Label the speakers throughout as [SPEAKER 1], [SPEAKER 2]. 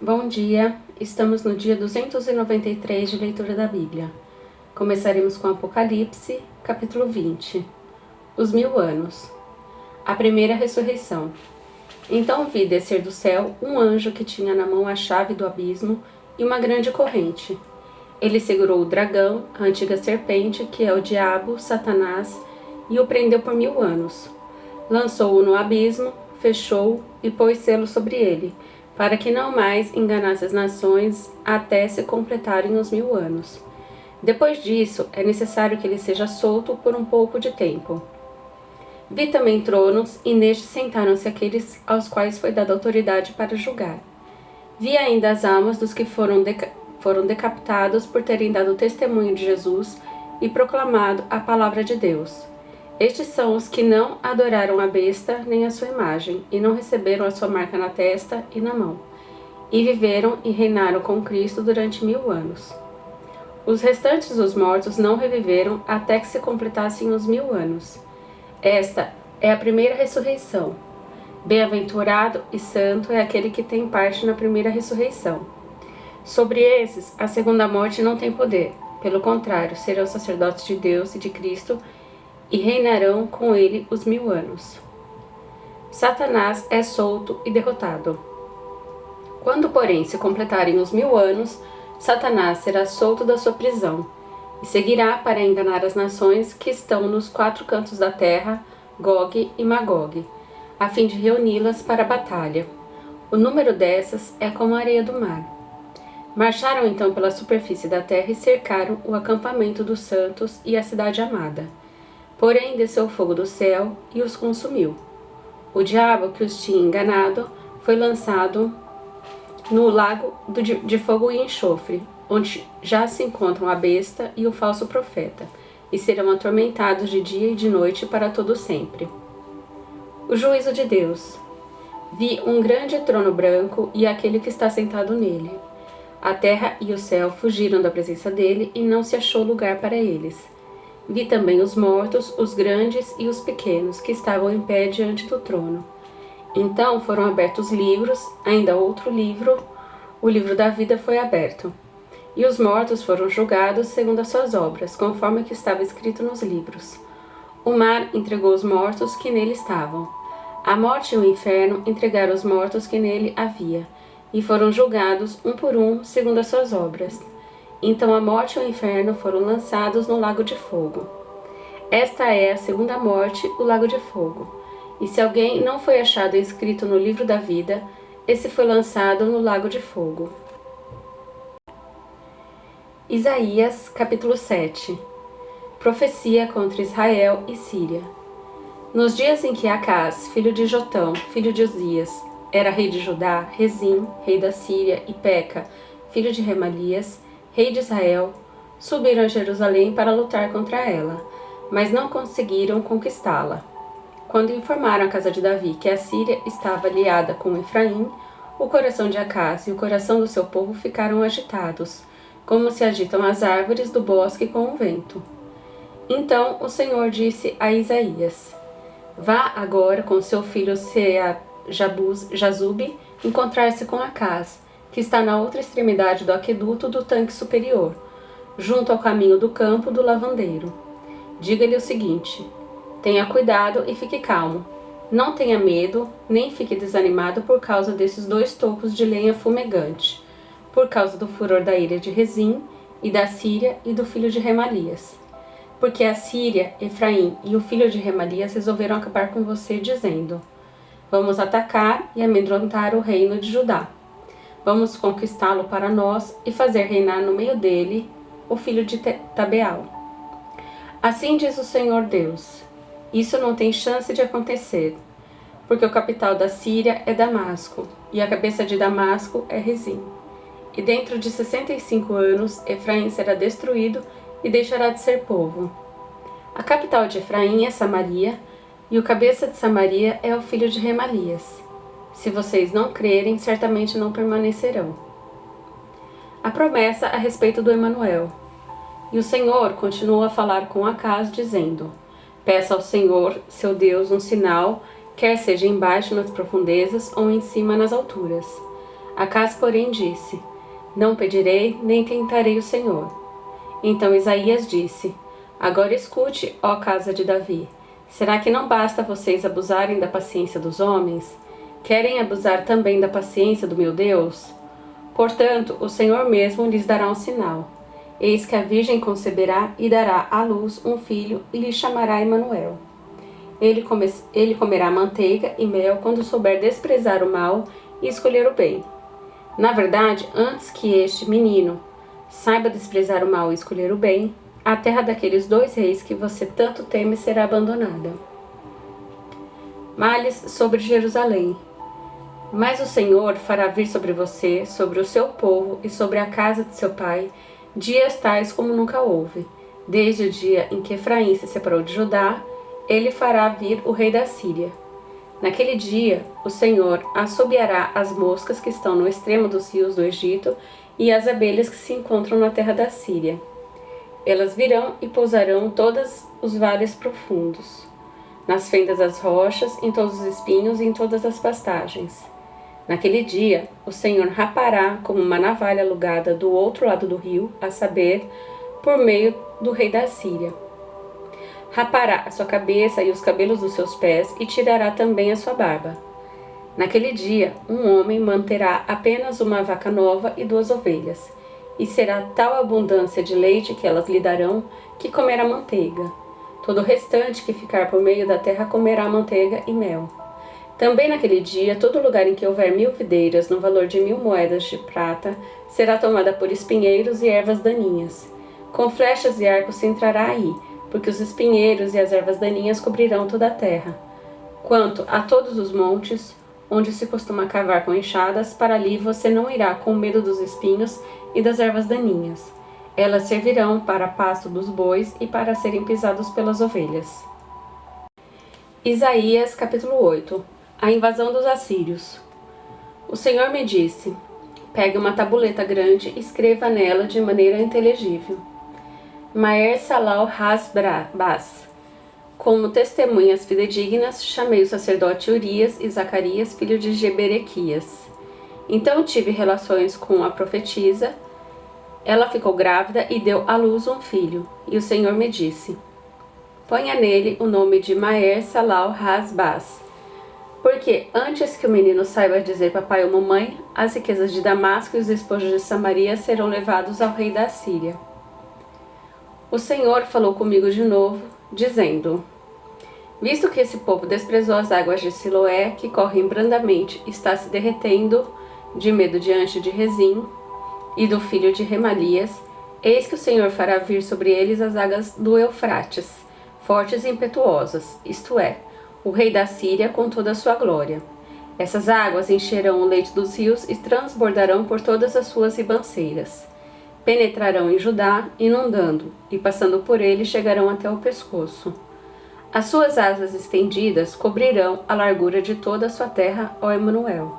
[SPEAKER 1] Bom dia, estamos no dia 293 de leitura da Bíblia. Começaremos com Apocalipse, capítulo 20. Os 1000 anos. A primeira ressurreição. Então vi descer do céu um anjo que tinha na mão a chave do abismo e uma grande corrente. Ele segurou o dragão, a antiga serpente, que é o diabo, Satanás, e o prendeu por 1000 anos. Lançou-o no abismo, fechou-o e pôs selo sobre ele, para que não mais enganasse as nações até se completarem os 1000 anos. Depois disso, é necessário que ele seja solto por um pouco de tempo. Vi também tronos, e nestes sentaram-se aqueles aos quais foi dada autoridade para julgar. Vi ainda as almas dos que foram decapitados por terem dado testemunho de Jesus e proclamado a palavra de Deus. Estes são os que não adoraram a besta nem a sua imagem, e não receberam a sua marca na testa e na mão, e viveram e reinaram com Cristo durante 1000 anos. Os restantes dos mortos não reviveram até que se completassem os 1000 anos. Esta é a primeira ressurreição. Bem-aventurado e santo é aquele que tem parte na primeira ressurreição. Sobre esses, a segunda morte não tem poder. Pelo contrário, serão sacerdotes de Deus e de Cristo e reinarão com ele os 1000 anos. Satanás é solto e derrotado. Quando, porém, se completarem os 1000 anos, Satanás será solto da sua prisão e seguirá para enganar as nações que estão nos 4 cantos da terra, Gog e Magog, a fim de reuni-las para a batalha. O número dessas é como a areia do mar. Marcharam então pela superfície da terra e cercaram o acampamento dos santos e a cidade amada. Porém desceu o fogo do céu e os consumiu. O diabo que os tinha enganado foi lançado no lago de fogo e enxofre, onde já se encontram a besta e o falso profeta, e serão atormentados de dia e de noite para todo sempre. O juízo de Deus. Vi um grande trono branco e aquele que está sentado nele. A terra e o céu fugiram da presença dele e não se achou lugar para eles. Vi também os mortos, os grandes e os pequenos, que estavam em pé diante do trono. Então foram abertos livros, ainda outro livro, o livro da vida foi aberto. E os mortos foram julgados segundo as suas obras, conforme que estava escrito nos livros. O mar entregou os mortos que nele estavam. A morte e o inferno entregaram os mortos que nele havia, e foram julgados um por um segundo as suas obras. Então a morte e o inferno foram lançados no lago de fogo. Esta é a segunda morte, o lago de fogo. E se alguém não foi achado inscrito no livro da vida, esse foi lançado no lago de fogo. Isaías, capítulo 7. Profecia contra Israel e Síria. Nos dias em que Acaz, filho de Jotão, filho de Uzias, era rei de Judá, Rezim, rei da Síria, e Peca, filho de Remalias, rei de Israel, subiram a Jerusalém para lutar contra ela, mas não conseguiram conquistá-la. Quando informaram a casa de Davi que a Síria estava aliada com Efraim, o coração de Acaz e o coração do seu povo ficaram agitados, como se agitam as árvores do bosque com o vento. Então o Senhor disse a Isaías: Vá agora com seu filho Jazube encontrar-se com Acaz, que está na outra extremidade do aqueduto do tanque superior, junto ao caminho do campo do lavandeiro. Diga-lhe o seguinte: tenha cuidado e fique calmo. Não tenha medo, nem fique desanimado por causa desses 2 tocos de lenha fumegante, por causa do furor da ira de Rezim, e da Síria e do filho de Remalias. Porque a Síria, Efraim e o filho de Remalias resolveram acabar com você, dizendo: Vamos atacar e amedrontar o reino de Judá. Vamos conquistá-lo para nós e fazer reinar no meio dele o filho de Tabeal. Assim diz o Senhor Deus: isso não tem chance de acontecer, porque o capital da Síria é Damasco, e a cabeça de Damasco é Rezim. E dentro de 65 anos, Efraim será destruído e deixará de ser povo. A capital de Efraim é Samaria, e o cabeça de Samaria é o filho de Remalias. Se vocês não crerem, certamente não permanecerão. A promessa a respeito do Emanuel. E o Senhor continuou a falar com Acaz, dizendo: Peça ao Senhor, seu Deus, um sinal, quer seja embaixo nas profundezas ou em cima nas alturas. Acas, porém, disse: Não pedirei, nem tentarei o Senhor. Então Isaías disse: Agora escute, ó casa de Davi. Será que não basta vocês abusarem da paciência dos homens? Querem abusar também da paciência do meu Deus? Portanto, o Senhor mesmo lhes dará um sinal. Eis que a virgem conceberá e dará à luz um filho e lhe chamará Emanuel. Ele comerá manteiga e mel quando souber desprezar o mal e escolher o bem. Na verdade, antes que este menino saiba desprezar o mal e escolher o bem, a terra daqueles 2 reis que você tanto teme será abandonada. Males sobre Jerusalém. Mas o Senhor fará vir sobre você, sobre o seu povo e sobre a casa de seu pai, dias tais como nunca houve. Desde o dia em que Efraim se separou de Judá, ele fará vir o rei da Síria. Naquele dia, o Senhor assobiará as moscas que estão no extremo dos rios do Egito e as abelhas que se encontram na terra da Síria. Elas virão e pousarão em todos os vales profundos, nas fendas das rochas, em todos os espinhos e em todas as pastagens. Naquele dia, o Senhor rapará como uma navalha alugada do outro lado do rio, a saber, por meio do rei da Síria. Rapará a sua cabeça e os cabelos dos seus pés e tirará também a sua barba. Naquele dia, um homem manterá apenas uma vaca nova e 2 ovelhas, e será tal abundância de leite que elas lhe darão, que comerá manteiga. Todo o restante que ficar por meio da terra comerá manteiga e mel. Também naquele dia, todo lugar em que houver 1000 videiras, no valor de 1000 moedas de prata, será tomada por espinheiros e ervas daninhas. Com flechas e arcos se entrará aí, porque os espinheiros e as ervas daninhas cobrirão toda a terra. Quanto a todos os montes, onde se costuma cavar com enxadas, para ali você não irá com medo dos espinhos e das ervas daninhas. Elas servirão para pasto dos bois e para serem pisados pelas ovelhas. Isaías capítulo 8. A invasão dos assírios. O Senhor me disse: Pegue uma tabuleta grande e escreva nela de maneira inteligível: Maer Salal Has-Bas. Como testemunhas fidedignas, chamei o sacerdote Urias e Zacarias, filho de Jeberequias. Então tive relações com a profetisa. Ela ficou grávida e deu à luz um filho. E o Senhor me disse: Ponha nele o nome de Maer Salal Has-Bas. Porque antes que o menino saiba dizer papai ou mamãe, as riquezas de Damasco e os despojos de Samaria serão levados ao rei da Síria. O Senhor falou comigo de novo, dizendo: Visto que esse povo desprezou as águas de Siloé, que correm brandamente, está se derretendo de medo diante de Rezim e do filho de Remalias, eis que o Senhor fará vir sobre eles as águas do Eufrates, fortes e impetuosas, isto é, o rei da Síria com toda a sua glória. Essas águas encherão o leito dos rios e transbordarão por todas as suas ribanceiras. Penetrarão em Judá, inundando, e passando por ele chegarão até o pescoço. As suas asas estendidas cobrirão a largura de toda a sua terra, ó Emanuel.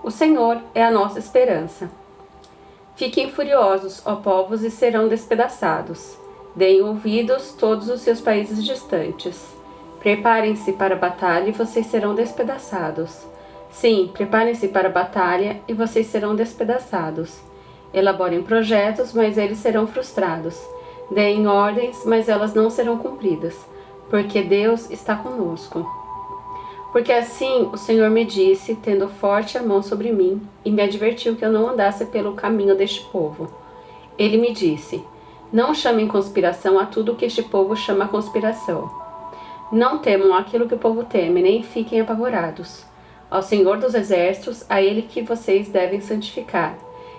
[SPEAKER 1] O Senhor é a nossa esperança. Fiquem furiosos, ó povos, e serão despedaçados. Deem ouvidos todos os seus países distantes. Preparem-se para a batalha e vocês serão despedaçados. Sim, preparem-se para a batalha e vocês serão despedaçados. Elaborem projetos, mas eles serão frustrados. Deem ordens, mas elas não serão cumpridas, porque Deus está conosco. Porque assim o Senhor me disse, tendo forte a mão sobre mim, e me advertiu que eu não andasse pelo caminho deste povo. Ele me disse: Não chamem conspiração a tudo que este povo chama conspiração. Não temam aquilo que o povo teme, nem fiquem apavorados. Ao Senhor dos Exércitos, a Ele que vocês devem santificar.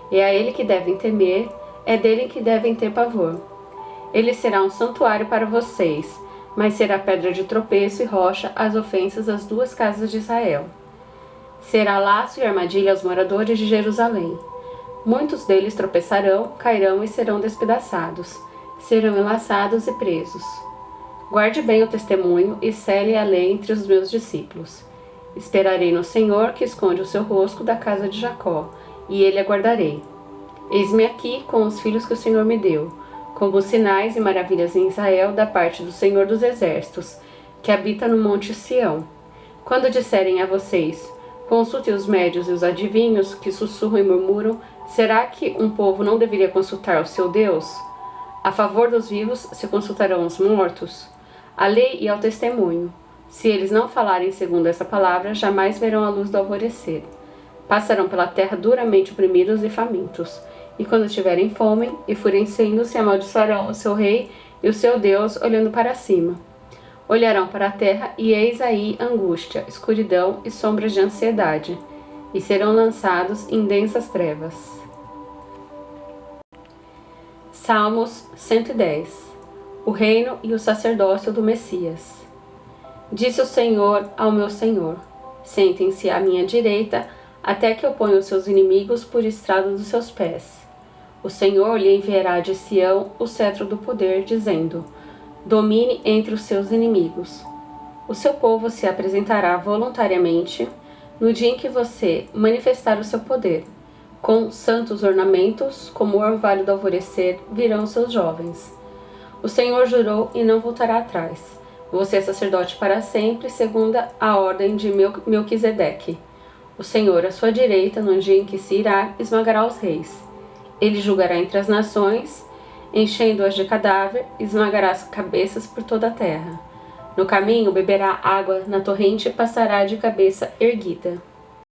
[SPEAKER 1] É a Ele que devem temer, é dele que devem ter pavor. Ele será um santuário para vocês, mas será pedra de tropeço e rocha às ofensas das 2 casas de Israel. Será laço e armadilha aos moradores de Jerusalém. Muitos deles tropeçarão, cairão e serão despedaçados. Serão enlaçados e presos. Guarde bem o testemunho e cele a lei entre os meus discípulos. Esperarei no Senhor, que esconde o seu rosto da casa de Jacó, e ele aguardarei. Eis-me aqui com os filhos que o Senhor me deu, como sinais e maravilhas em Israel da parte do Senhor dos Exércitos, que habita no monte Sião. Quando disserem a vocês: Consulte os médios e os adivinhos que sussurram e murmuram. Será que um povo não deveria consultar o seu Deus? A favor dos vivos se consultarão os mortos? A lei e ao testemunho. Se eles não falarem segundo essa palavra, jamais verão a luz do alvorecer. Passarão pela terra duramente oprimidos e famintos. E quando tiverem fome, enfurecendo-se, amaldiçoarão o seu rei e o seu Deus, olhando para cima. Olharão para a terra e eis aí angústia, escuridão e sombras de ansiedade, e serão lançados em densas trevas. Salmos 110. O reino e o sacerdócio do Messias. Disse o Senhor ao meu Senhor: sentem-se à minha direita, até que eu ponha os seus inimigos por estrado dos seus pés. O Senhor lhe enviará de Sião o cetro do poder, dizendo: domine entre os seus inimigos. O seu povo se apresentará voluntariamente no dia em que você manifestar o seu poder. Com santos ornamentos, como o orvalho do alvorecer, virão seus jovens. O Senhor jurou e não voltará atrás. Você é sacerdote para sempre, segundo a ordem de Melquisedeque. O Senhor, à sua direita, no dia em que se irá, esmagará os reis. Ele julgará entre as nações, enchendo-as de cadáver, esmagará as cabeças por toda a terra. No caminho beberá água na torrente e passará de cabeça erguida.